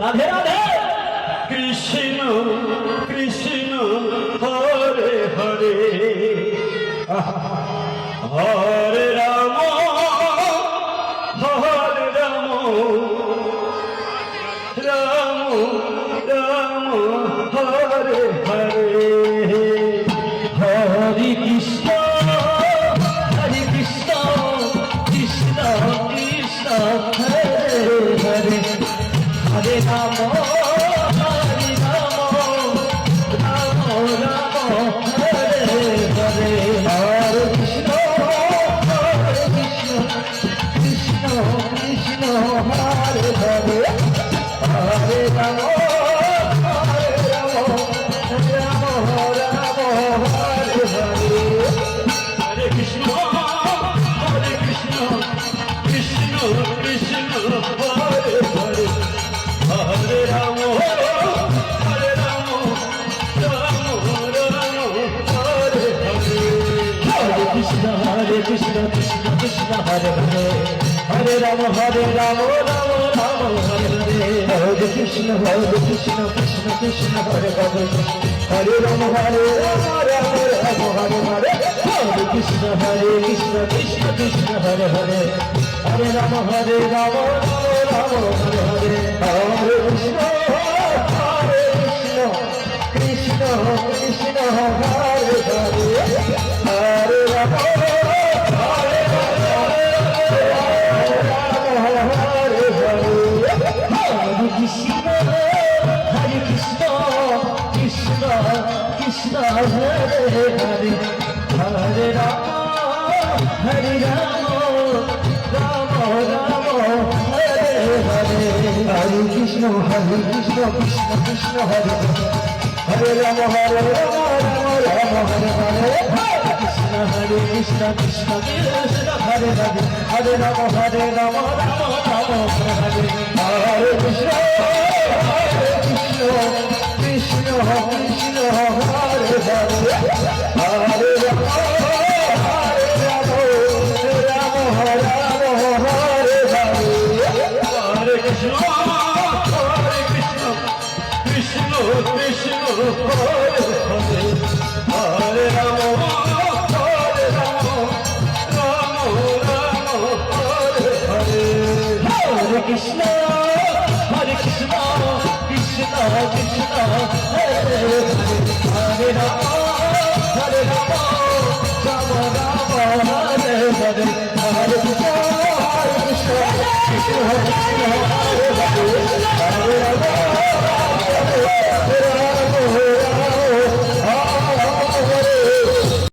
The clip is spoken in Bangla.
রাধে রাধে। কৃষ্ণ কৃষ্ণ হরে হরে, হরে রাম হরে রাম, রাম রাম হরে হরে। হরে কৃষ্ণ হরে কৃষ্ণ, কৃষ্ণ কৃষ্ণ হরে হরে, হরে রাম হরে রাম, রাম রাম হরে হরে। হরে কৃষ্ণ কৃষ্ণ কৃষ্ণ হরে হরে, হরে রাম হরে রাম, রাম রাম হরে হরে। হরে কৃষ্ণ কৃষ্ণ কৃষ্ণ হরে হরে, হরে রাম হরে রাম, রাম রাম হরে হরে। হরে কৃষ্ণ কৃষ্ণ কৃষ্ণ হরে হরে, হরে রাম রাম রাম হরে হরে। হরে কৃষ্ণ কৃষ্ণ কৃষ্ণ হরে হরে, হরে রাম রাম রাম হরে হরে। হরে কৃষ্ণ কৃষ্ণ কৃষ্ণ হরে হরে, হরে রাম রাম রাম হরে হরে। হরে কৃষ্ণ কৃষ্ণ কৃষ্ণ হরে হরে, হরে রাম হরে কৃষ্ণ হরে কৃষ্ণ, কৃষ্ণ কৃষ্ণ হরে হরে, হরে রাম হরে রাম, রাম রাম হরে হরে। হরে কৃষ্ণ কৃষ্ণ কৃষ্ণ হরে হরে, হরে রাম রাম হরে হরে। কৃষ্ণ কৃষ্ণ কৃষ্ণ হরে হরে, হরে রাম রাম হরে হরে। হরে কৃষ্ণ কৃষ্ণ কৃষ্ণ হরে হরে, হরে রাম হরে হরে। হরে কৃষ্ণ কৃষ্ণ কৃষ্ণ হরে হরে, হরে রাম রাম হরে হরে। হরে কৃষ্ণ কৃষ্ণ কৃষ্ণ হরে হরে, হরে রাম রাম রাম হরে হরে।